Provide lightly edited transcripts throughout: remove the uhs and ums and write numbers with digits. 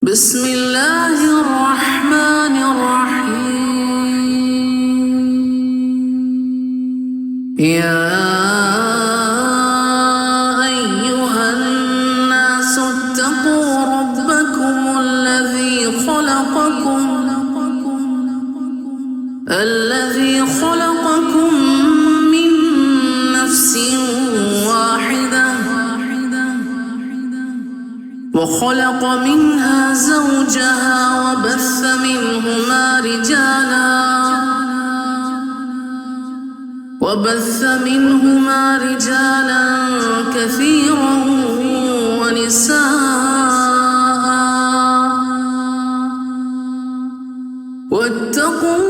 بسم اللہ الرحمن الرحیم یا ایہا الناس اتقوا ربکم الذی خلقکم من نفس واحدہ وخلق منها زوجها وبث منهما رجالا كثيرا ونساء واتقوا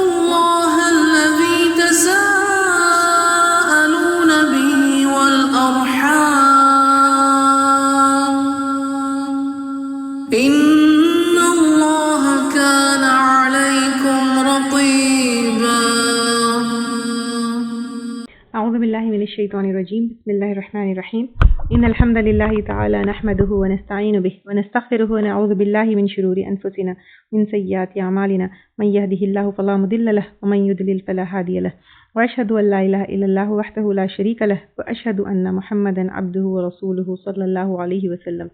الله الذي تساءلون به والأرحام إن الله كان عليكم رقيبا. أعوذ بالله من الشيطان الرجيم. بسم الله الرحمن الرحيم. إن الحمد لله تعالى نحمده ونستعين به ونستغفره ونعوذ بالله من شرور أنفسنا من سيئات أعمالنا من يهده الله فلا مضل له ومن يضلل فلا هادي له وأشهد أن لا إله إلا الله وحده لا شريك له وأشهد أن محمدا عبده ورسوله صلى الله عليه وسلم.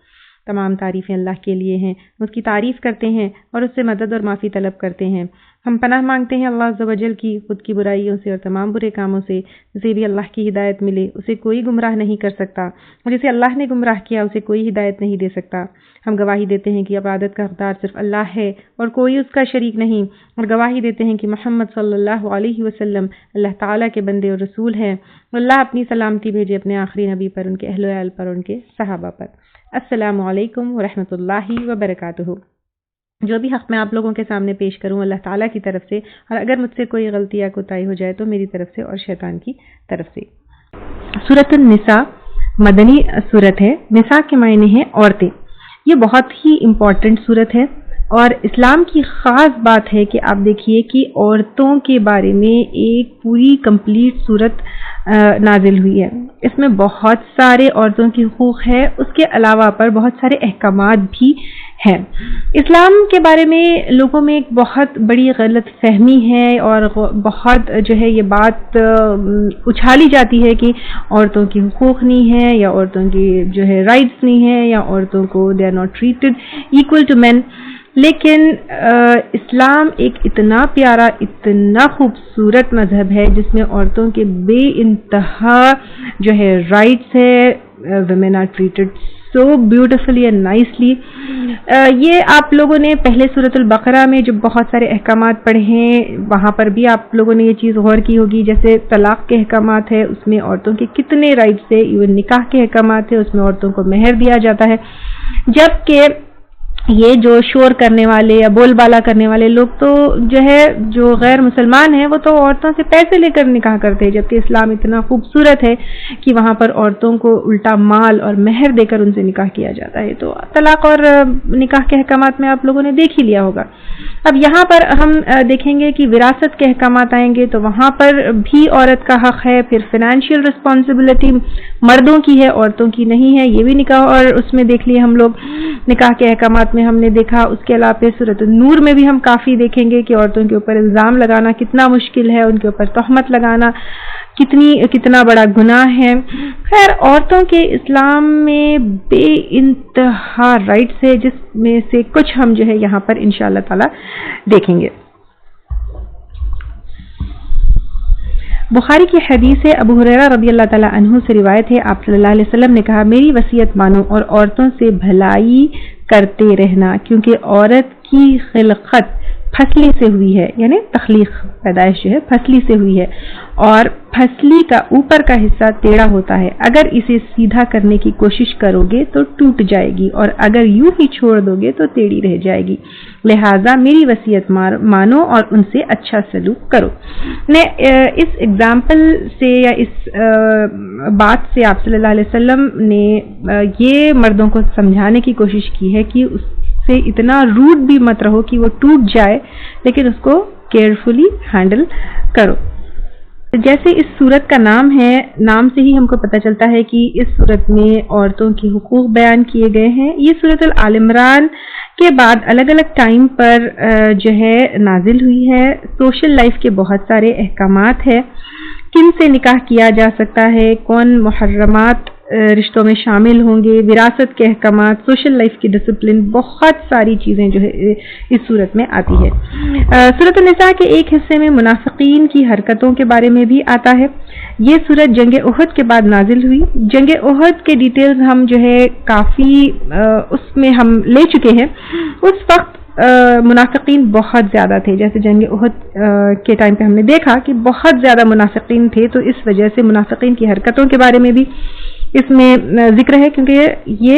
تمام تعریفیں اللہ کے لیے ہیں، اس کی تعریف کرتے ہیں اور اس سے مدد اور معافی طلب کرتے ہیں. ہم پناہ مانگتے ہیں اللہ عز و جل کی خود کی برائیوں سے اور تمام برے کاموں سے. جسے بھی اللہ کی ہدایت ملے اسے کوئی گمراہ نہیں کر سکتا، اور جسے اللہ نے گمراہ کیا اسے کوئی ہدایت نہیں دے سکتا. ہم گواہی دیتے ہیں کہ عبادت کا حقدار صرف اللہ ہے اور کوئی اس کا شریک نہیں، اور گواہی دیتے ہیں کہ محمد صلی اللہ علیہ وسلم اللہ تعالیٰ کے بندے اور رسول ہیں. اللہ اپنی سلامتی بھیجے اپنے آخری نبی پر، ان کے اہل و عیال پر، ان کے صحابہ پر. السلام علیکم ورحمۃ اللہ وبرکاتہ. جو بھی حق میں آپ لوگوں کے سامنے پیش کروں اللہ تعالیٰ کی طرف سے، اور اگر مجھ سے کوئی غلطی یا کوتاہی ہو جائے تو میری طرف سے اور شیطان کی طرف سے. سورۃ النساء مدنی سورت ہے. نساء کے معنی ہیں عورتیں. یہ بہت ہی امپورٹنٹ سورت ہے، اور اسلام کی خاص بات ہے کہ آپ دیکھیے کہ عورتوں کے بارے میں ایک پوری کمپلیٹ سورت نازل ہوئی ہے. اس میں بہت سارے عورتوں کی حقوق ہے، اس کے علاوہ پر بہت سارے احکامات بھی ہیں. اسلام کے بارے میں لوگوں میں ایک بہت بڑی غلط فہمی ہے، اور بہت جو ہے یہ بات اچھالی جاتی ہے کہ عورتوں کی حقوق نہیں ہے، یا عورتوں کی جو ہے رائٹس نہیں ہے، یا عورتوں کو they are not treated equal to men. لیکن اسلام ایک اتنا پیارا، اتنا خوبصورت مذہب ہے جس میں عورتوں کے بے انتہا جو ہے رائٹس ہے. Women are treated so beautifully and nicely. یہ آپ لوگوں نے پہلے سورۃ البقرہ میں جو بہت سارے احکامات پڑھے ہیں وہاں پر بھی آپ لوگوں نے یہ چیز غور کی ہوگی. جیسے طلاق کے احکامات ہے، اس میں عورتوں کے کتنے رائٹس ہے. ایون نکاح کے احکامات ہے، اس میں عورتوں کو مہر دیا جاتا ہے. جبکہ یہ جو شور کرنے والے یا بول بالا کرنے والے لوگ تو جو ہے جو غیر مسلمان ہیں وہ تو عورتوں سے پیسے لے کر نکاح کرتے ہیں، جبکہ اسلام اتنا خوبصورت ہے کہ وہاں پر عورتوں کو الٹا مال اور مہر دے کر ان سے نکاح کیا جاتا ہے. تو طلاق اور نکاح کے احکامات میں آپ لوگوں نے دیکھ ہی لیا ہوگا. اب یہاں پر ہم دیکھیں گے کہ وراثت کے احکامات آئیں گے تو وہاں پر بھی عورت کا حق ہے. پھر فائنینشیل رسپانسبلٹی مردوں کی ہے، عورتوں کی نہیں ہے. یہ بھی نکاح اور اس میں دیکھ لیے ہم لوگ نکاح کے احکامات میں ہم نے دیکھا. اس کے علاوہ سورۃ النور میں بھی ہم کافی دیکھیں گے کہ عورتوں کے اوپر الزام لگانا کتنا مشکل ہے، ان کے اوپر تہمت لگانا کتنا بڑا گناہ ہے. خیر، عورتوں کے اسلام میں بے انتہا رائٹس ہے، جس میں سے کچھ ہم جو ہے یہاں پر انشاءاللہ تعالی دیکھیں گے. بخاری کی حدیث ہے، ابو ہریرہ رضی اللہ تعالیٰ عنہ سے روایت ہے، آپ صلی اللہ علیہ وسلم نے کہا، میری وصیت مانو اور عورتوں سے بھلائی کرتے رہنا، کیونکہ عورت کی خلقت پھسلی سے ہوئی ہے، یعنی تخلیق پیدائش جو ہے پھسلی سے ہوئی ہے، اور پھسلی کا اوپر کا حصہ ٹیڑھا ہوتا ہے. اگر اسے سیدھا کرنے کی کوشش کرو گے تو ٹوٹ جائے گی، اور اگر یوں ہی چھوڑ دو گے تو ٹیڑھی رہ جائے گی. لہٰذا میری وصیت مانو اور ان سے اچھا سلوک کرو. اس ایگزامپل سے یا اس بات سے آپ صلی اللہ علیہ وسلم نے یہ مردوں کو سمجھانے کی کوشش کی ہے کہ اس سے اتنا روڈ بھی مت رہو کہ وہ ٹوٹ جائے، لیکن اس کو کیئرفلی ہینڈل کرو. جیسے اس صورت کا نام ہے، نام سے ہی ہم کو پتہ چلتا ہے کہ اس صورت میں عورتوں کے حقوق بیان کیے گئے ہیں۔ یہ صورت آل عمران کے بعد الگ الگ ٹائم پر جو ہے نازل ہوئی ہے۔ سوشل لائف کے بہت سارے احکامات ہیں، کن سے نکاح کیا جا سکتا ہے، کون محرمات رشتوں میں شامل ہوں گے، وراثت کے احکامات، سوشل لائف کی ڈسپلن، بہت ساری چیزیں جو ہے اس صورت میں آتی ہے۔ سورۃ النساء کے ایک حصے میں منافقین کی حرکتوں کے بارے میں بھی آتا ہے۔ یہ سورت جنگ احد کے بعد نازل ہوئی۔ جنگ احد کے ڈیٹیلز ہم جو ہے کافی اس میں ہم لے چکے ہیں۔ اس وقت منافقین بہت زیادہ تھے، جیسے جنگ احد کے ٹائم پہ ہم نے دیکھا کہ بہت زیادہ منافقین تھے، تو اس وجہ سے منافقین کی حرکتوں کے بارے میں بھی اس میں ذکر ہے، کیونکہ یہ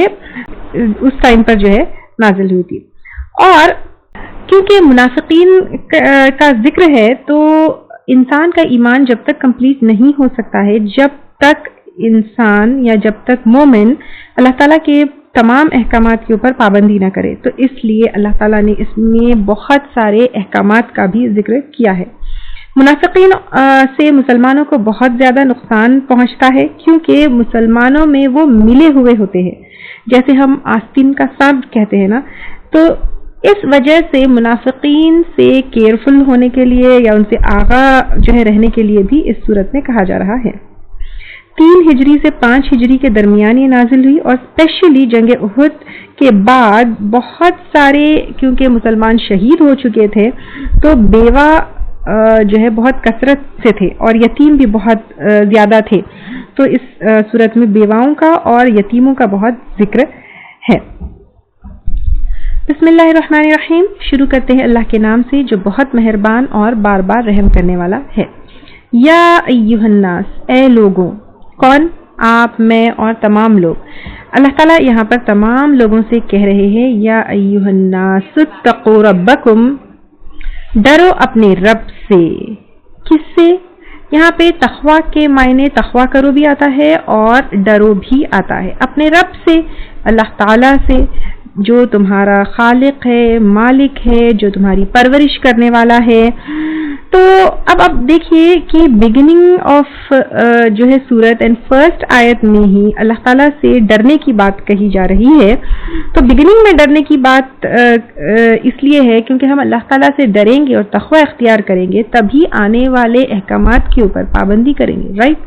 اس ٹائم پر جو ہے نازل ہوئی تھی۔ اور کیونکہ منافقین کا ذکر ہے تو انسان کا ایمان جب تک کمپلیٹ نہیں ہو سکتا ہے جب تک انسان یا جب تک مومن اللہ تعالیٰ کے تمام احکامات کے اوپر پابندی نہ کرے، تو اس لیے اللہ تعالیٰ نے اس میں بہت سارے احکامات کا بھی ذکر کیا ہے۔ منافقین سے مسلمانوں کو بہت زیادہ نقصان پہنچتا ہے، کیونکہ مسلمانوں میں وہ ملے ہوئے ہوتے ہیں، جیسے ہم آستین کا سانپ کہتے ہیں نا، تو اس وجہ سے منافقین سے کیئرفل ہونے کے لیے یا ان سے آگاہ جو ہے رہنے کے لیے بھی اس صورت میں کہا جا رہا ہے۔ 3 ہجری سے 5 ہجری کے درمیان یہ نازل ہوئی، اور اسپیشلی جنگ احد کے بعد بہت سارے، کیونکہ مسلمان شہید ہو چکے تھے تو بیوہ جو ہے بہت کثرت سے تھے اور یتیم بھی بہت زیادہ تھے، تو اس صورت میں بیواؤں کا اور یتیموں کا بہت ذکر ہے۔ بسم اللہ الرحمن الرحیم، شروع کرتے ہیں اللہ کے نام سے جو بہت مہربان اور بار بار رحم کرنے والا ہے۔ یا ایھا الناس، اے لوگوں، کون؟ آپ، میں اور تمام لوگ۔ اللہ تعالیٰ یہاں پر تمام لوگوں سے کہہ رہے ہیں یا ایھا الناس اتقوا ربکم، ڈرو اپنے رب سے۔ کس سے؟ یہاں پہ تقویٰ کے معنی تقویٰ کرو بھی آتا ہے اور ڈرو بھی آتا ہے، اپنے رب سے، اللہ تعالیٰ سے جو تمہارا خالق ہے، مالک ہے، جو تمہاری پرورش کرنے والا ہے۔ تو اب دیکھیے کہ بگننگ آف جو ہے سورت اینڈ فرسٹ آیت میں ہی اللہ تعالیٰ سے ڈرنے کی بات کہی جا رہی ہے۔ تو بگننگ میں ڈرنے کی بات اس لیے ہے کیونکہ ہم اللہ تعالیٰ سے ڈریں گے اور تقوی اختیار کریں گے، تبھی آنے والے احکامات کے اوپر پابندی کریں گے، رائٹ؟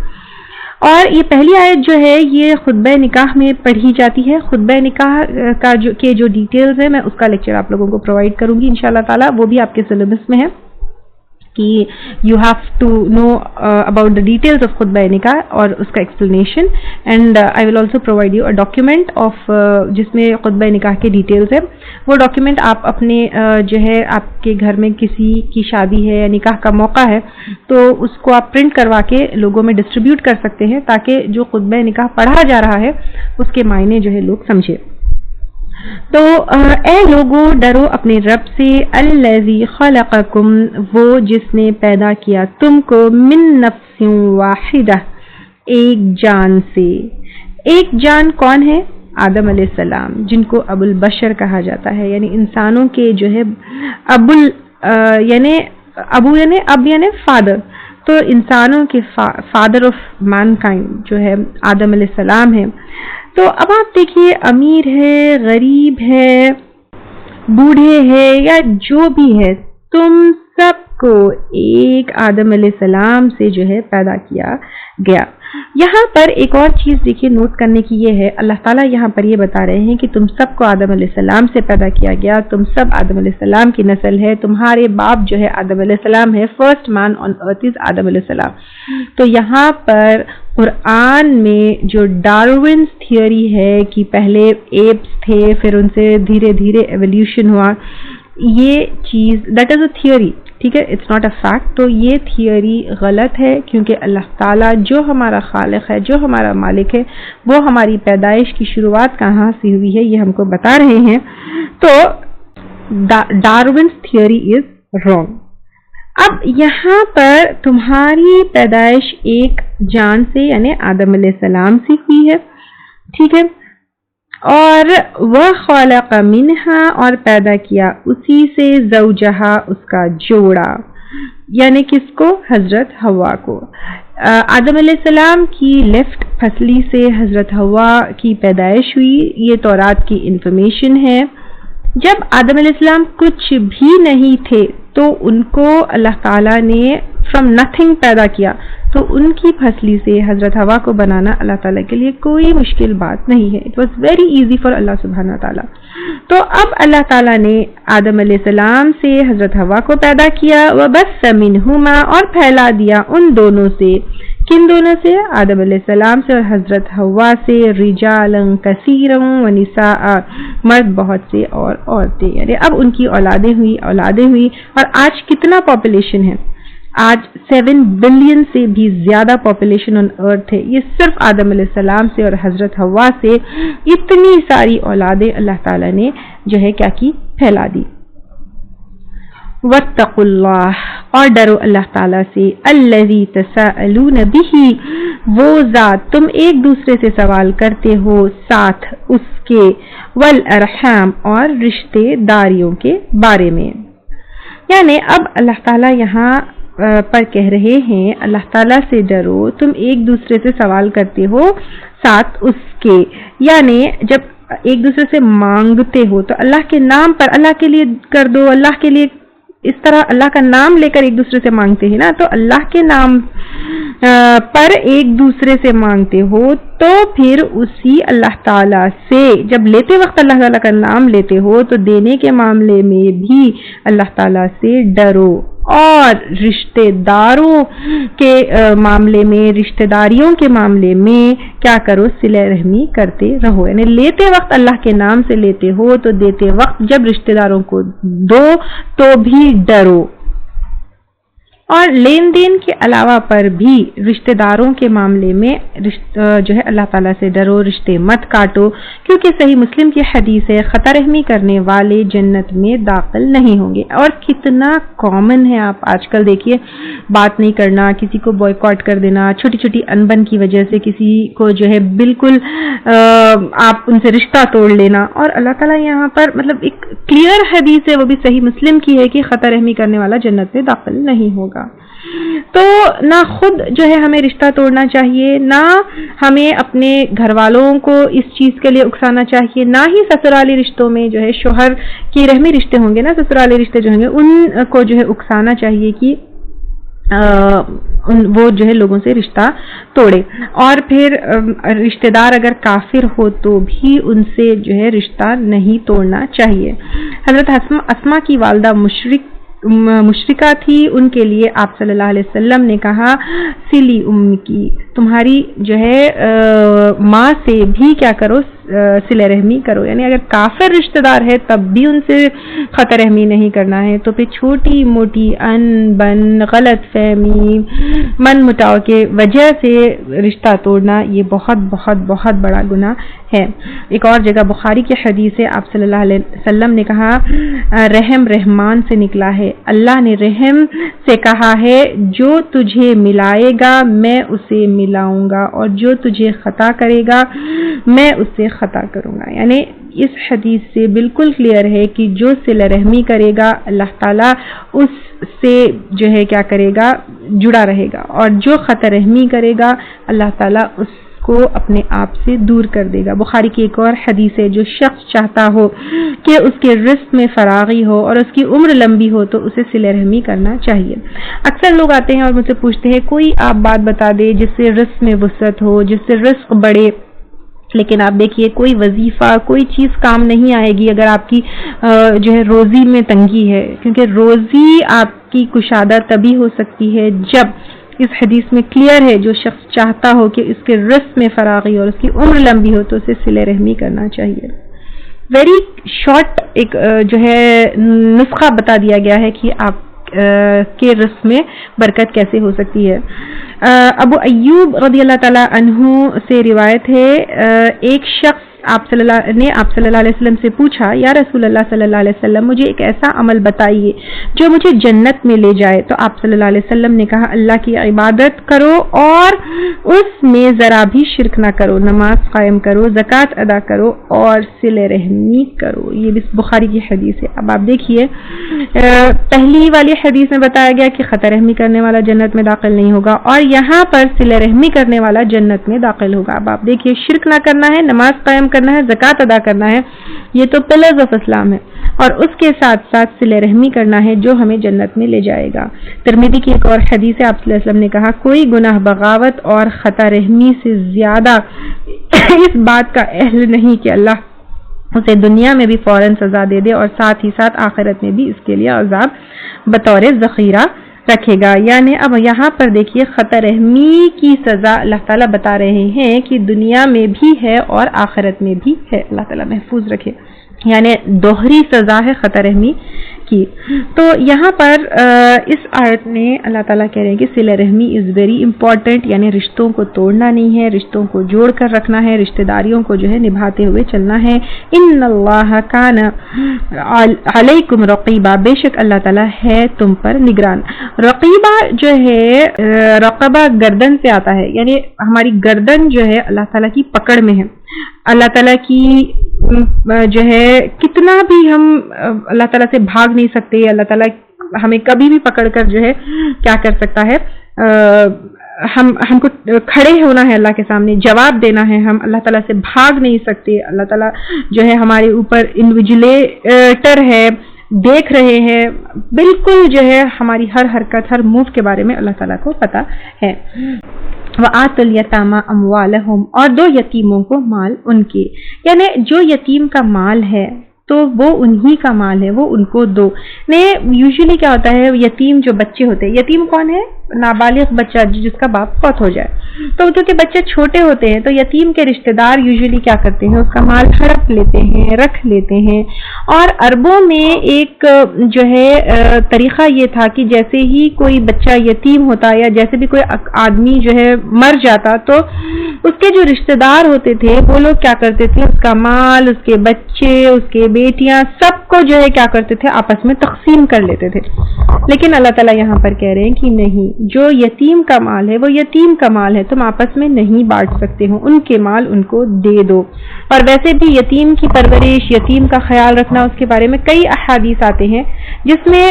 اور یہ پہلی آیت جو ہے یہ خطبہ نکاح میں پڑھی جاتی ہے۔ خطبہ نکاح کا جو ڈیٹیلز ہے میں اس کا لیکچر آپ لوگوں کو پرووائڈ کروں گی انشاءاللہ تعالیٰ، وہ بھی آپ کے سلیبس میں ہے کہ you have to know about the details of خطبہ نکاح اور اس کا explanation, and I will also provide you a document of جس میں خطبہ نکاح کے ڈیٹیلز ہے۔ وہ ڈاکیومنٹ آپ اپنے جو ہے آپ کے گھر میں کسی کی شادی ہے یا نکاح کا موقع ہے تو اس کو آپ پرنٹ کروا کے لوگوں میں ڈسٹریبیوٹ کر سکتے ہیں، تاکہ جو خطبہ نکاح پڑھا جا رہا ہے اس کے معنی جو ہے لوگ سمجھے۔ تو اے لوگوں، ڈرو اپنے رب سے، الذی خلقکم، وہ جس نے پیدا کیا تم کو، من نفس واحدہ، ایک جان سے۔ ایک جان کون ہے؟ آدم علیہ السلام، جن کو ابو البشر کہا جاتا ہے، یعنی انسانوں کے جو ہے اب یعنی فادر، تو انسانوں کے فادر آف مین کائنڈ جو ہے آدم علیہ السلام ہے۔ تو اب آپ دیکھیے، امیر ہے، غریب ہے، بوڑھے ہے یا جو بھی ہے، تم سب کو ایک آدم علیہ السلام سے جو ہے پیدا کیا گیا۔ یہاں پر ایک اور چیز دیکھیے نوٹ کرنے کی یہ ہے، اللہ تعالیٰ یہاں پر یہ بتا رہے ہیں کہ تم سب کو آدم علیہ السلام سے پیدا کیا گیا، تم سب آدم علیہ السلام کی نسل ہے، تمہارے باپ جو ہے آدم علیہ السلام ہے، فرسٹ مین آن ارتھ از آدم علیہ السلام۔ تو یہاں پر قرآن میں جو ڈارونز تھیوری ہے کہ پہلے ایپس تھے پھر ان سے دھیرے دھیرے ایولیوشن ہوا، یہ چیز دیٹ از اے تھیوری، ٹھیک ہے، اٹس ناٹ اے فیکٹ۔ تو یہ تھیوری غلط ہے، کیونکہ اللہ تعالیٰ جو ہمارا خالق ہے، جو ہمارا مالک ہے، وہ ہماری پیدائش کی شروعات کہاں سے ہوئی ہے یہ ہم کو بتا رہے ہیں۔ تو ڈارونز تھیوری از رانگ۔ اب یہاں پر تمہاری پیدائش ایک جان سے یعنی آدم علیہ السلام سے ہوئی ہے، ٹھیک ہے، اور وَخَلَقَ مِنْهَا، اور پیدا کیا اسی سے، زوجہا، اس کا جوڑا۔ یعنی کس کو؟ حضرت حوا کو. آدم علیہ السلام کی لیفٹ پھسلی سے حضرت حوا کی پیدائش ہوئی. یہ تورات کی انفارمیشن ہے. جب آدم علیہ السلام کچھ بھی نہیں تھے تو ان کو اللہ تعالیٰ نے فرام نتھنگ پیدا کیا, تو ان کی پھسلی سے حضرت حوا کو بنانا اللہ تعالیٰ کے لیے کوئی مشکل بات نہیں ہے. It was very easy for اللہ سبحانہ تعالیٰ. تو اب اللہ تعالیٰ نے آدم علیہ السلام سے حضرت حوا کو پیدا کیا, وَبَثَّ مِنْهُمَا, اور پھیلا دیا ان دونوں سے. کن دونوں سے؟ آدم علیہ السلام سے اور حضرت حوا سے. رِجَالًا كَثِيرًا وَنِسَاءً, مرد بہت سے اور عورتیں. یعنی اب ان کی اولادیں ہوئی. اور آج کتنا پاپولیشن ہے؟ آج 7 بلین سے بھی زیادہ پاپولیشن آن ارتھ ہے. یہ صرف آدم علیہ السلام سے اور حضرت حوا سے اتنی ساری اولادیں اللہ تعالیٰ نے جو ہے کیا کی؟ پھیلا دی. وَاتَّقُوا اللَّهَ, اور ڈرو اللہ تعالیٰ سے. الَّذِي تَسَاءَلُونَ بِهِ, وہ ذات تم ایک دوسرے سے سوال کرتے ہو ساتھ اس کے. وَالْأَرْحَامَ, اور رشتے داریوں کے بارے میں. یعنی اب اللہ تعالیٰ یہاں پر کہہ رہے ہیں اللہ تعالیٰ سے ڈرو, تم ایک دوسرے سے سوال کرتے ہو ساتھ اس کے. یعنی جب ایک دوسرے سے مانگتے ہو تو اللہ کے نام پر اللہ کے لیے کر دو. اللہ کے لیے اس طرح اللہ کا نام لے کر ایک دوسرے سے مانگتے ہیں نا, تو اللہ کے نام پر ایک دوسرے سے مانگتے ہو تو پھر اسی اللہ تعالیٰ سے جب لیتے وقت اللہ تعالیٰ کا نام لیتے ہو تو دینے کے معاملے میں بھی اللہ تعالیٰ سے ڈرو. اور رشتے داروں کے معاملے میں, رشتے داریوں کے معاملے میں کیا کرو؟ صلہ رحمی کرتے رہو. یعنی لیتے وقت اللہ کے نام سے لیتے ہو تو دیتے وقت جب رشتے داروں کو دو تو بھی ڈرو. اور لین دین کے علاوہ پر بھی رشتہ داروں کے معاملے میں جو ہے اللہ تعالیٰ سے ڈرو, رشتے مت کاٹو, کیونکہ صحیح مسلم کی حدیث ہے خطا رحمی کرنے والے جنت میں داخل نہیں ہوں گے. اور کتنا کامن ہے, آپ آج کل دیکھیے بات نہیں کرنا, کسی کو بوائکاٹ کر دینا, چھوٹی چھوٹی انبن کی وجہ سے کسی کو جو ہے بالکل آپ ان سے رشتہ توڑ لینا. اور اللہ تعالیٰ یہاں پر مطلب ایک کلیئر حدیث ہے, وہ بھی صحیح مسلم کی ہے کہ خطا رحمی کرنے والا جنت میں داخل نہیں ہوگا. تو نہ خود جو ہے ہمیں رشتہ توڑنا چاہیے, نہ ہمیں اپنے گھر والوں کو اس چیز کے لیے اکسانا چاہیے, نہ ہی سسرالی رشتوں میں جو ہے شوہر کی رحمی رشتے ہوں گے نا, سسرالی رشتے جو ہوں گے ان کو جو ہے اکسانا چاہیے کہ وہ جو ہے لوگوں سے رشتہ توڑے. اور پھر رشتہ دار اگر کافر ہو تو بھی ان سے جو ہے رشتہ نہیں توڑنا چاہیے. حضرت اسما کی والدہ مشرکہ تھی, ان کے لیے آپ صلی اللہ علیہ وسلم نے کہا سلی ام کی, تمہاری جو ہے ماں سے بھی کیا کرو؟ صلہ رحمی کرو. یعنی اگر کافر رشتہ دار ہے تب بھی ان سے خطا رحمی نہیں کرنا ہے. تو پھر چھوٹی موٹی ان بن غلط فہمی من مٹاؤ کے وجہ سے رشتہ توڑنا یہ بہت بہت بہت بڑا گناہ ہے. ایک اور جگہ بخاری کی حدیث ہے, آپ صلی اللہ علیہ وسلم نے کہا رحم رحمان سے نکلا ہے, اللہ نے رحم سے کہا ہے جو تجھے ملائے گا میں اسے ملاؤں گا, اور جو تجھے خطا کرے گا میں اسے خطا کروں گا. یعنی اس حدیث سے بالکل کلیئر ہے کہ جو صلہ رحمی کرے گا اللہ تعالیٰ اس سے جو ہے کیا کرے گا؟ جڑا رہے گا, اور جو خطا رحمی کرے گا اللہ تعالیٰ اس کو اپنے آپ سے دور کر دے گا. بخاری کی ایک اور حدیث ہے جو شخص چاہتا ہو کہ اس کے رزق میں فراغی ہو اور اس کی عمر لمبی ہو تو اسے صلہ رحمی کرنا چاہیے. اکثر لوگ آتے ہیں اور مجھ سے پوچھتے ہیں کوئی آپ بات بتا دے جس سے رزق میں وسعت ہو, جس سے رزق بڑھے. لیکن آپ دیکھیے کوئی وظیفہ کوئی چیز کام نہیں آئے گی اگر آپ کی جو ہے روزی میں تنگی ہے, کیونکہ روزی آپ کی کشادہ تبھی ہو سکتی ہے جب اس حدیث میں کلیئر ہے جو شخص چاہتا ہو کہ اس کے رزق میں فراغی اور اس کی عمر لمبی ہو تو اسے صلہ رحمی کرنا چاہیے. ویری شارٹ ایک جو ہے نسخہ بتا دیا گیا ہے کہ آپ کے رزق میں برکت کیسے ہو سکتی ہے. ابو ایوب رضی اللہ تعالی عنہ سے روایت ہے ایک شخص آپ صلی اللہ علیہ وسلم سے پوچھا یا رسول اللہ صلی اللہ علیہ وسلم مجھے ایک ایسا عمل بتائیے جو مجھے جنت میں لے جائے. تو آپ صلی اللہ علیہ وسلم نے کہا اللہ کی عبادت کرو اور اس میں ذرا بھی شرک نہ کرو, نماز قائم کرو, زکوٰۃ ادا کرو اور صلہ رحمی کرو. یہ بھی بخاری کی حدیث ہے. اب آپ دیکھیے پہلی والی حدیث میں بتایا گیا کہ خطا رحمی کرنے والا جنت میں داخل نہیں ہوگا, اور یہاں پر صلہ رحمی کرنے والا جنت میں داخل ہوگا. اب آپ دیکھیے شرک نہ کرنا ہے, نماز قائم کرنا ہے, زکوٰۃ ادا کرنا ہے, یہ تو پلرز آف اسلام ہے, اور اس کے ساتھ ساتھ صلہ رحمی کرنا ہے جو ہمیں جنت میں لے جائے گا. ترمذی کی ایک اور حدیث ہے, آپ صلی اللہ علیہ وسلم نے کہا کوئی گناہ بغاوت اور خطا رحمی سے زیادہ اس بات کا اہل نہیں کہ اللہ اسے دنیا میں بھی فوراً سزا دے دے اور ساتھ ہی ساتھ آخرت میں بھی اس کے لیے عذاب بطور ذخیرہ رکھے گا. یعنی اب یہاں پر دیکھیے خطا رحمی کی سزا اللہ تعالیٰ بتا رہے ہیں کہ دنیا میں بھی ہے اور آخرت میں بھی ہے. اللہ تعالیٰ محفوظ رکھے, یعنی دوہری سزا ہے خطا رحمی کی. تو یہاں پر اس آیت میں اللہ تعالیٰ کہہ رہے ہیں کہ صلہ رحمی از ویری امپورٹنٹ, یعنی رشتوں کو توڑنا نہیں ہے, رشتوں کو جوڑ کر رکھنا ہے, رشتہ داریوں کو جو ہے نبھاتے ہوئے چلنا ہے. ان اللہ کان علیکم رقیبا, بے شک اللہ تعالیٰ ہے تم پر نگران. رقیبہ جو ہے رقبہ گردن سے آتا ہے, یعنی ہماری گردن جو ہے اللہ تعالیٰ کی پکڑ میں ہے. اللہ تعالیٰ کی جو ہے کتنا بھی ہم اللہ تعالیٰ سے بھاگ نہیں سکتے, اللہ تعالیٰ ہمیں کبھی بھی پکڑ کر جو ہے کیا کر سکتا ہے, ہم کو کھڑے ہونا ہے اللہ کے سامنے, جواب دینا ہے. ہم اللہ تعالیٰ سے بھاگ نہیں سکتے. اللہ تعالیٰ جو ہے ہمارے اوپر انویجیلیٹر ہے, دیکھ رہے ہیں, بالکل جو ہے ہماری ہر حرکت ہر موو کے بارے میں اللہ تعالیٰ کو پتہ ہے. وَآتُوا الْيَتَامَىٰ أَمْوَالَهُمْ, اور دو یتیموں کو مال ان کے, یعنی جو یتیم کا مال ہے تو وہ انہی کا مال ہے, وہ ان کو دو. یوزلی کیا ہوتا ہے, یتیم جو بچے ہوتے ہیں, یتیم کون ہے, نابالغ بچہ جس کا باپ فوت ہو جائے. تو کیونکہ بچے چھوٹے ہوتے ہیں تو یتیم کے رشتہ دار یوزلی کیا کرتے ہیں, اس کا مال ہڑپ لیتے ہیں, رکھ لیتے ہیں. اور عربوں میں ایک جو ہے طریقہ یہ تھا کہ جیسے ہی کوئی بچہ یتیم ہوتا یا جیسے بھی کوئی آدمی جو ہے مر جاتا تو اس کے جو رشتہ دار ہوتے تھے وہ لوگ کیا کرتے تھے, اس کا مال, اس کے بچے, اس کے بیٹیاں, سب کو جو ہے کیا کرتے تھے, آپس میں تقسیم کر لیتے تھے. لیکن اللہ تعالیٰ یہاں پر کہہ رہے ہیں کہ نہیں, جو یتیم کا مال ہے وہ یتیم کا مال ہے, تم آپس میں نہیں بانٹ سکتے ہو, ان کے مال ان کو دے دو. اور ویسے بھی یتیم کی پرورش, یتیم کا خیال رکھنا, اس کے بارے میں کئی احادیث آتے ہیں, جس میں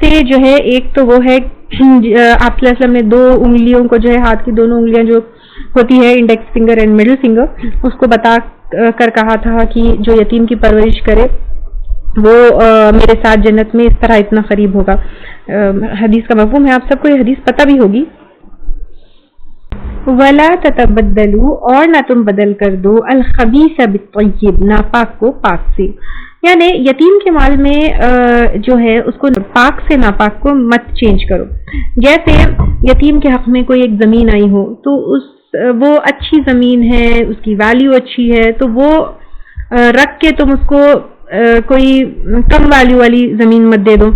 سے جو ہے ایک تو وہ ہے آپ صلی اللہ علیہ وسلم نے دو انگلیوں کو جو ہے, ہاتھ کی دونوں انگلیاں جو ہوتی ہے, index finger and middle finger, اس کو بتا کر کہا تھا کہ جو یتیم کی پرورش کرے وہ میرے ساتھ جنت میں اس طرح اتنا قریب ہوگا. حدیث کا مفہوم ہے, آپ سب کو یہ حدیث پتہ بھی ہوگی. وَلَا تَتَبَدَّلُوا, اور نہ تم بدل کر دو, الْخَبِيثَ بِالطَّيِّبِ, ناپاک کو پاک سے. یعنی یتیم کے مال میں جو ہے اس کو پاک سے ناپاک کو مت چینج کرو. جیسے یتیم کے حق میں کوئی ایک زمین آئی ہو تو وہ اچھی زمین ہے, اس کی ویلیو اچھی ہے, تو وہ رکھ کے تم اس کو کوئی کم ویلیو والی زمین مت دے دو.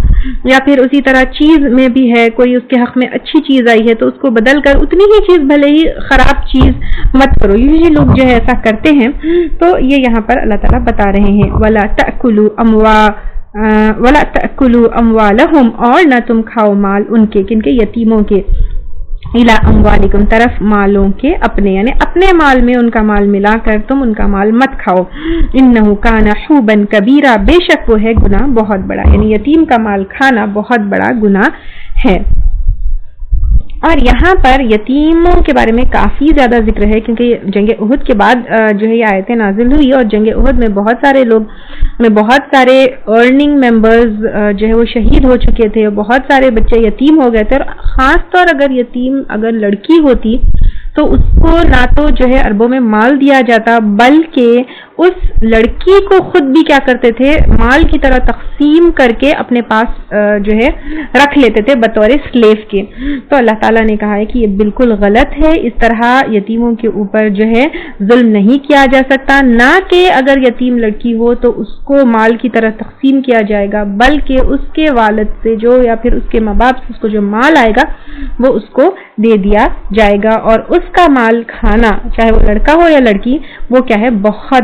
یا پھر اسی طرح چیز میں بھی ہے, کوئی اس کے حق میں اچھی چیز آئی ہے تو اس کو بدل کر اتنی ہی چیز, بھلے ہی خراب چیز مت کرو. یہ لوگ جو ہے ایسا کرتے ہیں, تو یہ یہاں پر اللہ تعالیٰ بتا رہے ہیں وَلَا تَأْكُلُوا أَمْوَالَهُمْ, اور نہ تم کھاؤ مال ان کے, کن کے, یتیموں کے, اِلَىٰ أَمْوَالِكُمْ, طرف مالوں کے اپنے, یعنی اپنے مال میں ان کا مال ملا کر تم ان کا مال مت کھاؤ. إِنَّهُ كَانَ حُوبًا كَبِيرًا, بے شک وہ ہے گناہ بہت بڑا, یعنی یتیم کا مال کھانا بہت بڑا گناہ ہے. اور یہاں پر یتیموں کے بارے میں کافی زیادہ ذکر ہے, کیونکہ جنگ احد کے بعد جو ہے یہ آیتیں نازل ہوئی, اور جنگ احد میں بہت سارے لوگ, بہت سارے ارننگ ممبرز جو ہے وہ شہید ہو چکے تھے, بہت سارے بچے یتیم ہو گئے تھے. اور خاص طور اگر لڑکی ہوتی تو اس کو نہ تو جو ہے عربوں میں مال دیا جاتا, بلکہ اس لڑکی کو خود بھی کیا کرتے تھے, مال کی طرح تقسیم کر کے اپنے پاس جو ہے رکھ لیتے تھے بطور سلیو کے. تو اللہ تعالیٰ نے کہا ہے کہ یہ بالکل غلط ہے, اس طرح یتیموں کے اوپر جو ہے ظلم نہیں کیا جا سکتا. نہ کہ اگر یتیم لڑکی ہو تو اس کو مال کی طرح تقسیم کیا جائے گا, بلکہ اس کے والد سے جو, یا پھر اس کے ماں باپ سے اس کو جو مال آئے گا وہ اس کو دے دیا جائے گا. اور اس کا مال کھانا, چاہے وہ لڑکا ہو یا لڑکی, وہ کیا ہے, بہت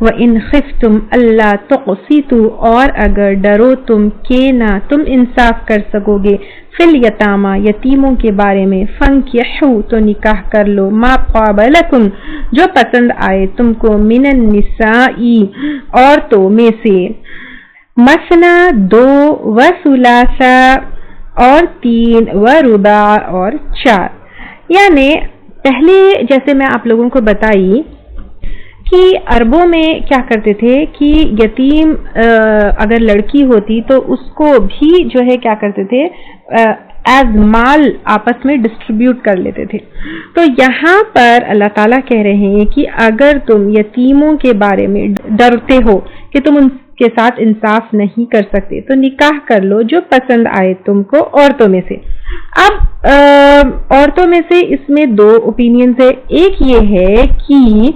وَإِنْ خِفْتُمْ أَلَّا تُقْسِطُوا اور اگر ڈرو تم کہ نہ تم انصاف کر سکوگے فِي الْيَتَامَى یتیموں کے بارے میں فَانْكِحُوا تو نکاح کر لو مَا طَابَ لَكُمْ جو پسند آئے تم کو مِنَ النِّسَاءِ عورتوں میں سے مثنا 2 وثلاثا اور 3 ورباع اور 4. یعنی پہلے جیسے میں آپ لوگوں کو بتائی کہ عربوں میں کیا کرتے تھے کہ یتیم اگر لڑکی ہوتی تو اس کو بھی جو ہے کیا کرتے تھے ایز مال آپس میں ڈسٹریبیوٹ کر لیتے تھے. تو یہاں پر اللہ تعالیٰ کہہ رہے ہیں کہ اگر تم یتیموں کے بارے میں ڈرتے ہو کہ تم ان کے ساتھ انصاف نہیں کر سکتے تو نکاح کر لو جو پسند آئے تم کو عورتوں میں سے. اب عورتوں میں سے اس میں 2 اوپینینز ہے. ایک یہ ہے کہ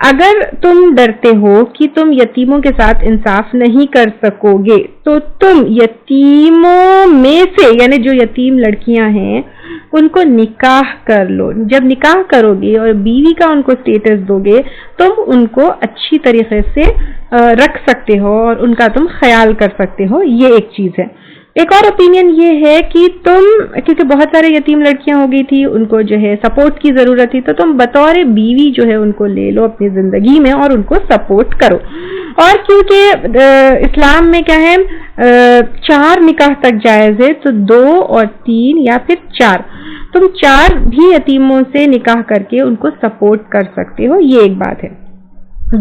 اگر تم ڈرتے ہو کہ تم یتیموں کے ساتھ انصاف نہیں کر سکو گے تو تم یتیموں میں سے یعنی جو یتیم لڑکیاں ہیں ان کو نکاح کر لو. جب نکاح کرو گے اور بیوی کا ان کو اسٹیٹس دو گے تم ان کو اچھی طریقے سے رکھ سکتے ہو اور ان کا تم خیال کر سکتے ہو. یہ ایک چیز ہے. ایک اور اوپینین یہ ہے کہ تم کیونکہ بہت سارے یتیم لڑکیاں ہو گئی تھی ان کو جو ہے سپورٹ کی ضرورت تھی تو تم بطور بیوی جو ہے ان کو لے لو اپنی زندگی میں اور ان کو سپورٹ کرو. اور کیونکہ اسلام میں کیا ہے 4 نکاح تک جائز ہے تو 2 اور 3 یا پھر 4 تم 4 بھی یتیموں سے نکاح کر کے ان کو سپورٹ کر سکتے ہو. یہ ایک بات ہے.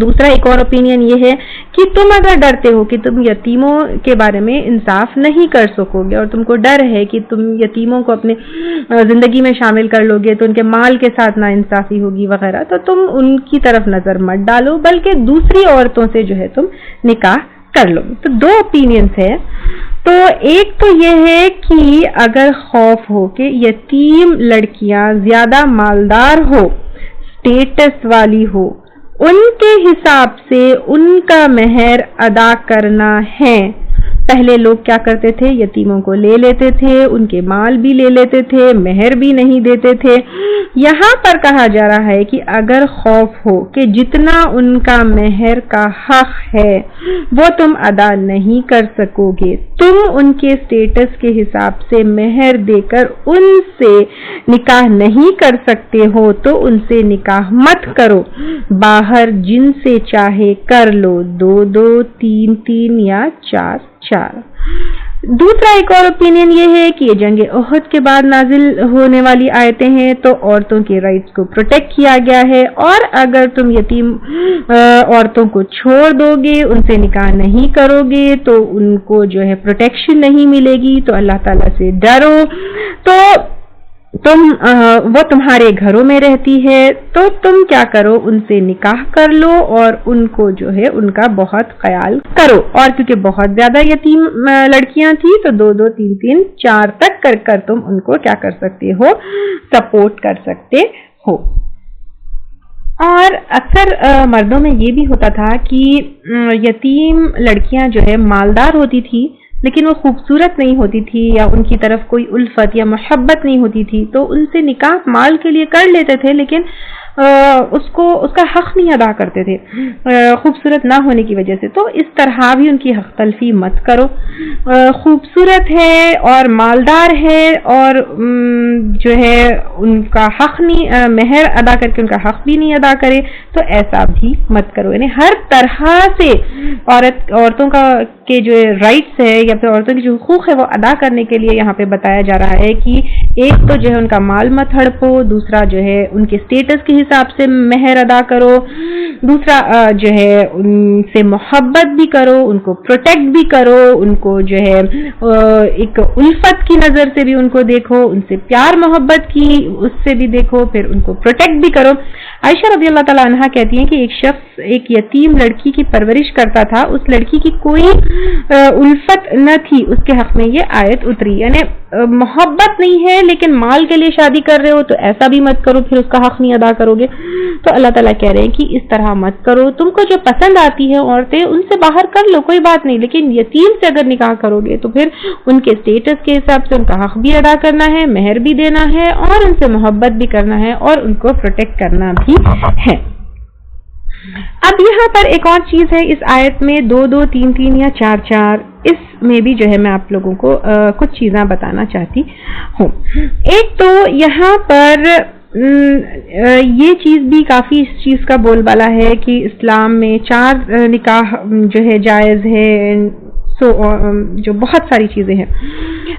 دوسرا ایک اور اوپینین یہ ہے کہ تم اگر ڈرتے ہو کہ تم یتیموں کے بارے میں انصاف نہیں کر سکو گے اور تم کو ڈر ہے کہ تم یتیموں کو اپنے زندگی میں شامل کر لو گے تو ان کے مال کے ساتھ نا انصافی ہوگی وغیرہ تو تم ان کی طرف نظر مت ڈالو بلکہ دوسری عورتوں سے جو ہے تم نکاح کر لو. تو 2 اوپینینز ہے. تو ایک تو یہ ہے کہ اگر خوف ہو کہ یتیم لڑکیاں زیادہ مالدار ہو اسٹیٹس والی ہو ان کے حساب سے ان کا مہر ادا کرنا ہے. پہلے لوگ کیا کرتے تھے یتیموں کو لے لیتے تھے ان کے مال بھی لے لیتے تھے مہر بھی نہیں دیتے تھے. یہاں پر کہا جا رہا ہے کہ اگر خوف ہو کہ جتنا ان کا مہر کا حق ہے وہ تم ادا نہیں کر سکو گے تم ان کے اسٹیٹس کے حساب سے مہر دے کر ان سے نکاح نہیں کر سکتے ہو تو ان سے نکاح مت کرو. باہر جن سے چاہے کر لو 2-2 3-3 یا 4-4. دوسرا ایک اور اوپینین یہ ہے کہ یہ جنگ احد کے بعد نازل ہونے والی آیتیں ہیں تو عورتوں کے رائٹس کو پروٹیکٹ کیا گیا ہے اور اگر تم یتیم عورتوں کو چھوڑ دو گے ان سے نکاح نہیں کرو گے تو ان کو جو ہے پروٹیکشن نہیں ملے گی. تو اللہ تعالیٰ سے ڈرو تو وہ تمہارے گھروں میں رہتی ہے تو تم کیا کرو ان سے نکاح کر لو اور ان کو جو ہے ان کا بہت خیال کرو. اور کیونکہ بہت زیادہ یتیم لڑکیاں تھیں تو 2-2 3-3 4 تک کر تم ان کو کیا کر سکتے ہو سپورٹ کر سکتے ہو. اور اکثر مردوں میں یہ بھی ہوتا تھا کہ یتیم لڑکیاں جو ہے مالدار ہوتی تھی لیکن وہ خوبصورت نہیں ہوتی تھی یا ان کی طرف کوئی الفت یا محبت نہیں ہوتی تھی تو ان سے نکاح مال کے لیے کر لیتے تھے لیکن اس کا حق نہیں ادا کرتے تھے خوبصورت نہ ہونے کی وجہ سے. تو اس طرح بھی ان کی حق تلفی مت کرو. خوبصورت ہے اور مالدار ہے اور جو ہے ان کا حق نہیں مہر ادا کر کے ان کا حق بھی نہیں ادا کرے تو ایسا بھی مت کرو. یعنی ہر طرح سے عورتوں کے جو رائٹس ہے یا پھر عورتوں کی جو حقوق ہے وہ ادا کرنے کے لیے یہاں پہ بتایا جا رہا ہے کہ ایک تو جو ہے ان کا مال مت ہڑپو, دوسرا جو ہے ان کے اسٹیٹس کے حساب سے مہر ادا کرو, دوسرا جو ہے ان سے محبت بھی کرو, ان کو پروٹیکٹ بھی کرو, ان کو جو ہے ایک الفت کی نظر سے بھی ان کو دیکھو, ان سے پیار محبت کی اس سے بھی دیکھو, پھر ان کو پروٹیکٹ بھی کرو. عائشہ رضی اللہ تعالیٰ عنہا کہتی ہیں کہ ایک شخص ایک یتیم لڑکی کی پرورش کرتا تھا, اس لڑکی کی کوئی الفت نہ تھی, اس کے حق میں یہ آیت اتری. یعنی محبت نہیں ہے لیکن مال کے لیے شادی کر رہے ہو تو ایسا بھی مت کرو, پھر اس کا حق نہیں ادا کرو گے. تو اللہ تعالیٰ کہہ رہے ہیں کہ اس طرح مت کرو. تم کو جو پسند آتی ہے عورتیں ان سے باہر کر لو, کوئی بات نہیں, لیکن یتیم سے اگر نکاح کرو گے تو پھر ان کے اسٹیٹس کے حساب سے ان کا حق بھی ادا کرنا ہے, مہر بھی دینا ہے اور ان سے محبت بھی کرنا ہے اور ان کو پروٹیکٹ کرنا بھی ہے. اب یہاں پر ایک اور چیز ہے اس آیت میں 2 2 3 3 یا 4 4، اس میں بھی جو ہے میں آپ لوگوں کو کچھ چیزیں بتانا چاہتی ہوں. ایک تو یہاں پر یہ چیز بھی کافی اس چیز کا بول بالا ہے کہ اسلام میں 4 نکاح جو ہے جائز ہے، جو بہت ساری چیزیں ہیں.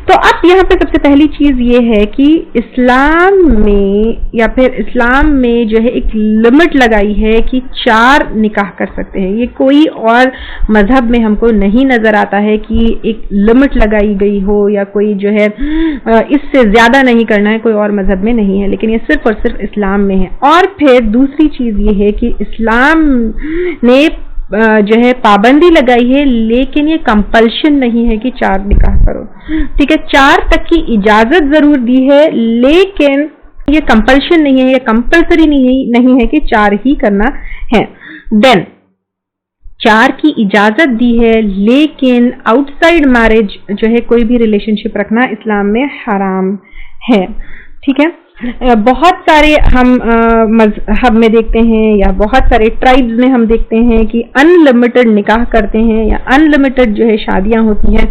تو اب یہاں پہ سب سے پہلی چیز یہ ہے کہ اسلام میں یا پھر اسلام میں جو ہے ایک لمٹ لگائی ہے کہ 4 نکاح کر سکتے ہیں. یہ کوئی اور مذہب میں ہم کو نہیں نظر آتا ہے کہ ایک لمٹ لگائی گئی ہو یا کوئی جو ہے اس سے زیادہ نہیں کرنا ہے، کوئی اور مذہب میں نہیں ہے، لیکن یہ صرف اور صرف اسلام میں ہے. اور پھر دوسری چیز یہ ہے کہ اسلام نے جو ہے پابندی لگائی ہے، لیکن یہ کمپلشن نہیں ہے کہ 4 نکاح کرو. ٹھیک ہے، 4 تک کی اجازت ضرور دی ہے، لیکن یہ کمپلشن نہیں ہے، یہ کمپلسری نہیں ہے کہ 4 ہی کرنا ہے. دین 4 کی اجازت دی ہے، لیکن آؤٹ سائڈ میرج جو ہے کوئی بھی ریلیشن شپ رکھنا اسلام میں حرام ہے. ٹھیک ہے، بہت سارے ہم مذہب میں دیکھتے ہیں یا بہت سارے ٹرائبز میں ہم دیکھتے ہیں کہ ان لمیٹڈ نکاح کرتے ہیں یا ان لمیٹڈ جو ہے شادیاں ہوتی ہیں.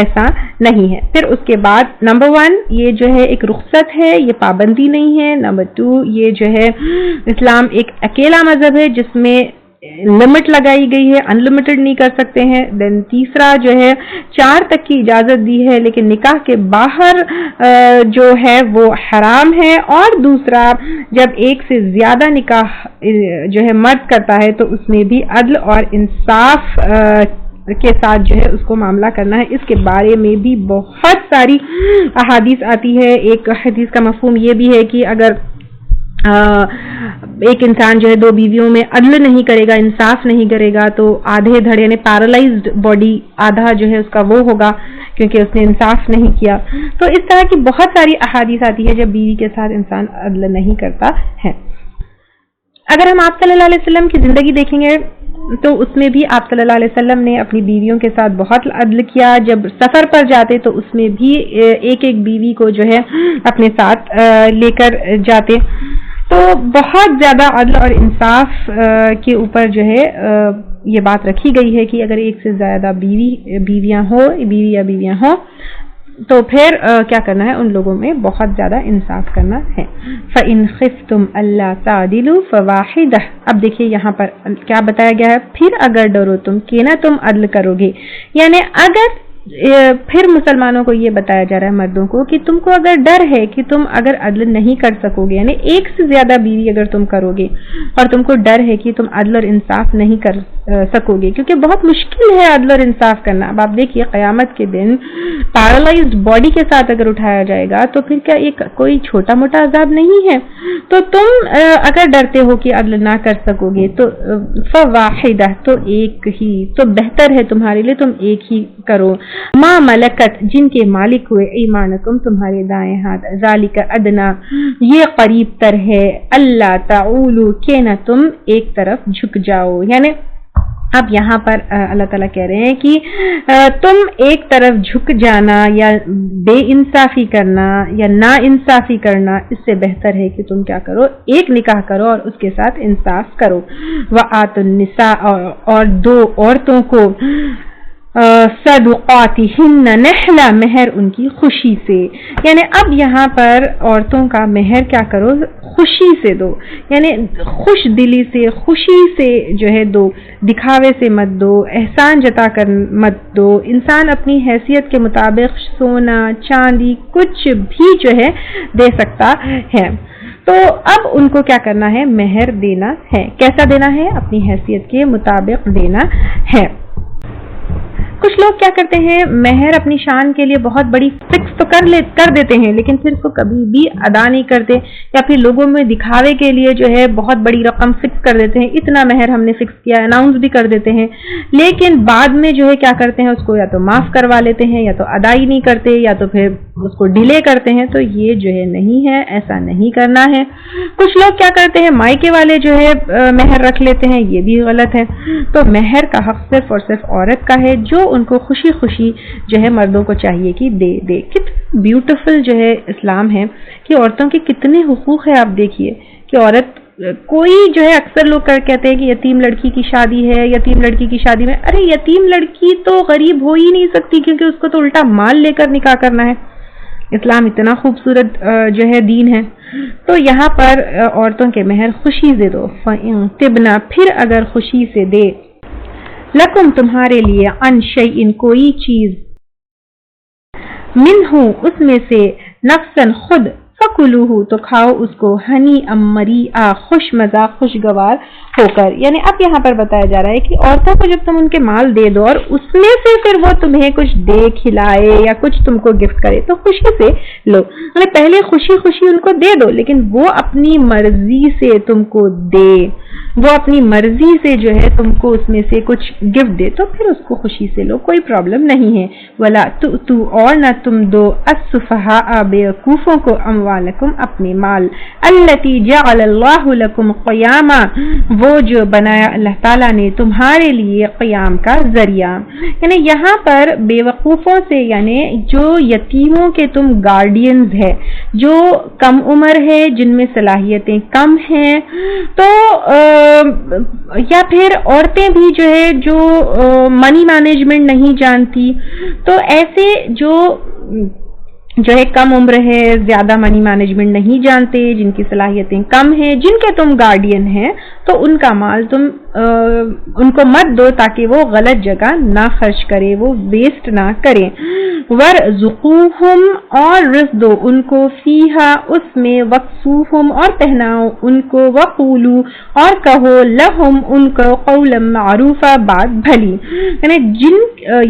ایسا نہیں ہے. پھر اس کے بعد نمبر 1 یہ جو ہے ایک رخصت ہے، یہ پابندی نہیں ہے. نمبر 2 یہ جو ہے اسلام ایک اکیلا مذہب ہے جس میں لمٹ لگائی گئی ہے، ان لمیٹڈ نہیں کر سکتے ہیں. دین تیسرا جو ہے 4 تک کی اجازت دی ہے، لیکن نکاح کے باہر جو ہے وہ حرام ہے. اور دوسرا جب ایک سے زیادہ نکاح جو ہے مرد کرتا ہے تو اس میں بھی عدل اور انصاف کے ساتھ جو ہے اس کو معاملہ کرنا ہے. اس کے بارے میں بھی بہت ساری احادیث آتی ہے. ایک حدیث کا مفہوم یہ بھی ہے کہ اگر ایک انسان جو ہے 2 بیویوں میں عدل نہیں کرے گا، انصاف نہیں کرے گا، تو آدھے دھڑے یعنی پیرالائزڈ باڈی آدھا جو ہے اس کا وہ ہوگا کیونکہ اس نے انصاف نہیں کیا. تو اس طرح کی بہت ساری احادیث آتی ہے جب بیوی کے ساتھ انسان عدل نہیں کرتا ہے. اگر ہم آپ صلی اللہ علیہ وسلم کی زندگی دیکھیں گے تو اس میں بھی آپ صلی اللہ علیہ وسلم نے اپنی بیویوں کے ساتھ بہت عدل کیا. جب سفر پر جاتے تو اس میں بھی ایک ایک بیوی کو جو ہے اپنے ساتھ لے کر جاتے. تو بہت زیادہ عدل اور انصاف کے اوپر جو ہے یہ بات رکھی گئی ہے کہ اگر ایک سے زیادہ بیوی یا بیویاں ہوں تو پھر کیا کرنا ہے، ان لوگوں میں بہت زیادہ انصاف کرنا ہے. فَإِنْ خِفْتُمْ أَلَّا تَعْدِلُوا فَوَاحِدَةٌ. اب دیکھیے یہاں پر کیا بتایا گیا ہے، پھر اگر ڈرو تم کہ نہ تم عدل کرو گے. یعنی اگر پھر مسلمانوں کو یہ بتایا جا رہا ہے مردوں کو کہ تم کو اگر ڈر ہے کہ تم اگر عدل نہیں کر سکو گے، یعنی ایک سے زیادہ بیوی اگر تم کرو گے اور تم کو ڈر ہے کہ تم عدل اور انصاف نہیں کر سکو گے، کیونکہ بہت مشکل ہے عدل اور انصاف کرنا. اب آپ دیکھیے قیامت کے دن پیرالائزڈ باڈی کے ساتھ اگر اٹھایا جائے گا تو پھر کیا ایک کوئی چھوٹا موٹا عذاب نہیں ہے. تو تم اگر ڈرتے ہو کہ عدل نہ کر سکو گے تو فواحدہ، تو ایک ہی، تو بہتر ہے تمہارے لیے تم ایک ہی کرو. ما ملکت، جن کے مالک ہوئے، ایمانکم، تمہارے دائیں ہاتھ، ذالک ادنا، یہ قریب تر ہے، اللہ تعولو، کہ نہ تم ایک طرف جھک جاؤ. یعنی اب یہاں پر اللہ تعالیٰ کہہ رہے ہیں کہ تم ایک طرف جھک جانا یا بے انصافی کرنا یا نا انصافی کرنا، اس سے بہتر ہے کہ تم کیا کرو، ایک نکاح کرو اور اس کے ساتھ انصاف کرو. وآتوا النساء، اور 2 عورتوں کو صدقاتہن نحلا، مہر ان کی خوشی سے. یعنی اب یہاں پر عورتوں کا مہر کیا کرو، خوشی سے دو، یعنی خوش دلی سے، خوشی سے جو ہے دو، دکھاوے سے مت دو، احسان جتا کر مت دو. انسان اپنی حیثیت کے مطابق سونا چاندی کچھ بھی جو ہے دے سکتا ہے. تو اب ان کو کیا کرنا ہے، مہر دینا ہے. کیسا دینا ہے، اپنی حیثیت کے مطابق دینا ہے. کچھ لوگ کیا کرتے ہیں، مہر اپنی شان کے لیے بہت بڑی فکس تو کر دیتے ہیں، لیکن پھر اس کو کبھی بھی ادا نہیں کرتے، یا پھر لوگوں میں دکھاوے کے لیے جو ہے بہت بڑی رقم فکس کر دیتے ہیں، اتنا مہر ہم نے فکس کیا، اناؤنس بھی کر دیتے ہیں، لیکن بعد میں جو ہے کیا کرتے ہیں، اس کو یا تو معاف کروا لیتے ہیں، یا تو ادا ہی نہیں کرتے، یا تو پھر اس کو ڈیلے کرتے ہیں. تو یہ جو ہے نہیں ہے، ایسا نہیں کرنا ہے. کچھ لوگ کیا کرتے ہیں، مائکے والے جو ہے مہر رکھ لیتے ہیں، یہ بھی غلط ہے. تو مہر کا حق صرف اور صرف عورت کا ہے، جو ان کو خوشی خوشی جو ہے مردوں کو چاہیے کہ دے. کتنا بیوٹیفل جو ہے اسلام ہے کہ عورتوں کے کتنے حقوق ہیں. آپ دیکھیے کہ عورت کوئی جو ہے اکثر لوگ کہتے ہیں کہ یتیم لڑکی کی شادی ہے، یتیم لڑکی کی شادی میں، ارے یتیم لڑکی تو غریب ہو ہی نہیں سکتی، کیونکہ اس کو تو الٹا مال لے کر نکاح کرنا ہے۔ اسلام اتنا خوبصورت جو ہے دین ہے۔ تو یہاں پر عورتوں کے مہر خوشی سے دو، طبنا پھر اگر خوشی سے دے، لکم تمہارے لیے، ان شیئن کوئی چیز، منہ اس میں سے، نفسن خود، فکلوہ تو کھاؤ اس کو، ہنی ام مریعا خوش مزہ خوشگوار ہو کر۔ یعنی اب یہاں پر بتایا جا رہا ہے کہ عورتوں کو جب تم ان کے مال دے دو اور اس میں سے پھر وہ تمہیں کچھ دے کھلائے یا کچھ تم کو گفٹ کرے تو خوشی سے لو، یعنی پہلے خوشی خوشی ان کو دے دو، لیکن وہ اپنی مرضی سے تم کو دے، وہ اپنی مرضی سے جو ہے تم کو اس میں سے کچھ گفٹ دے تو پھر اس کو خوشی سے لو، کوئی پرابلم نہیں ہے۔ ولا تؤتوا اور نہ تم دو السفہاء بیوقوفوں کو اموالکم اپنے مال، التی جعل اللہ لکم قیاما وہ جو بنایا اللہ تعالیٰ نے تمہارے لیے قیام کا ذریعہ، یعنی یہاں پر بیوقوفوں سے یعنی جو یتیموں کے تم گارڈینز ہے، جو کم عمر ہے، جن میں صلاحیتیں کم ہیں، تو یا پھر عورتیں بھی جو ہے جو منی مینجمنٹ نہیں جانتی، تو ایسے جو ہے کم عمر ہے، زیادہ منی مینجمنٹ نہیں جانتے، جن کی صلاحیتیں کم ہیں، جن کے تم گارڈین ہیں، تو ان کا مال تم ان کو مت دو تاکہ وہ غلط جگہ نہ خرچ کرے، وہ ویسٹ نہ کریں۔ ورزقوہم اور رزق دو ان کو، فیہا اس میں، وقسوہم اور پہناؤ ان کو، وقولو اور کہو، لہم ان کو، قولا معروفا بات بھلی، یعنی جن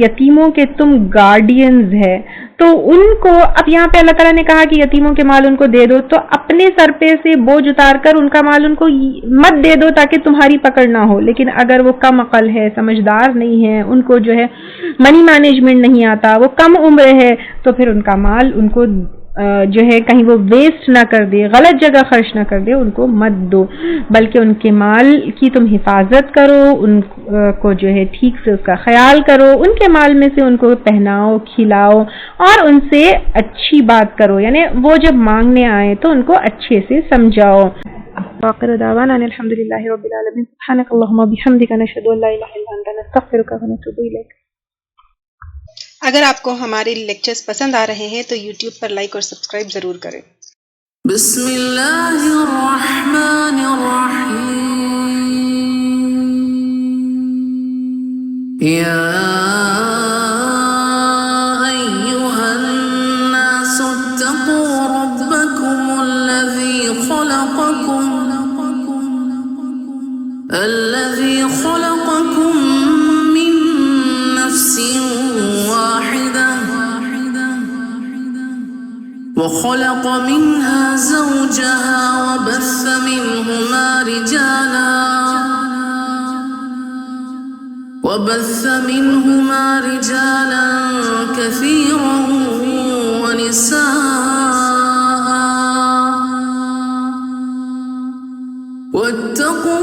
یتیموں کے تم گارڈینز ہے تو ان کو، اب یہاں پہ اللہ تعالیٰ نے کہا کہ یتیموں کے مال ان کو دے دو، تو اپنے سر پہ سے بوجھ اتار کر ان کا مال ان کو مت دے دو تاکہ تمہاری پکڑ نہ ہو، لیکن اگر وہ کم عقل ہے، سمجھدار نہیں ہے، ان کو جو ہے منی مینجمنٹ نہیں آتا، وہ کم عمر ہے، تو پھر ان کا مال ان کو جو ہے کہیں وہ ویسٹ نہ کر دے، غلط جگہ خرچ نہ کر دے، ان کو مت دو، بلکہ ان کے مال کی تم حفاظت کرو، ان کو جو ہے ٹھیک سے اس کا خیال کرو، ان کے مال میں سے ان کو پہناؤ، کھلاؤ اور ان سے اچھی بات کرو، یعنی وہ جب مانگنے آئے تو ان کو اچھے سے سمجھاؤ۔ وآخر دعوانا ان الحمد للہ رب العالمین، سبحانک اللہم وبحمدک، نشہد ان لا الہ الا انت، نستغفرک ونتوب الیک۔ اگر آپ کو ہمارے لیکچرز پسند آ رہے ہیں تو یوٹیوب پر لائک اور سبسکرائب ضرور کریں۔ بسم اللہ الرحمن الرحیم، یا ایہا الناس اتقوا ربکم الذی خلقکم من نفس واحدہ وخلق منها زوجها وبث منهما رجالا كثيرا ونساء واتقوا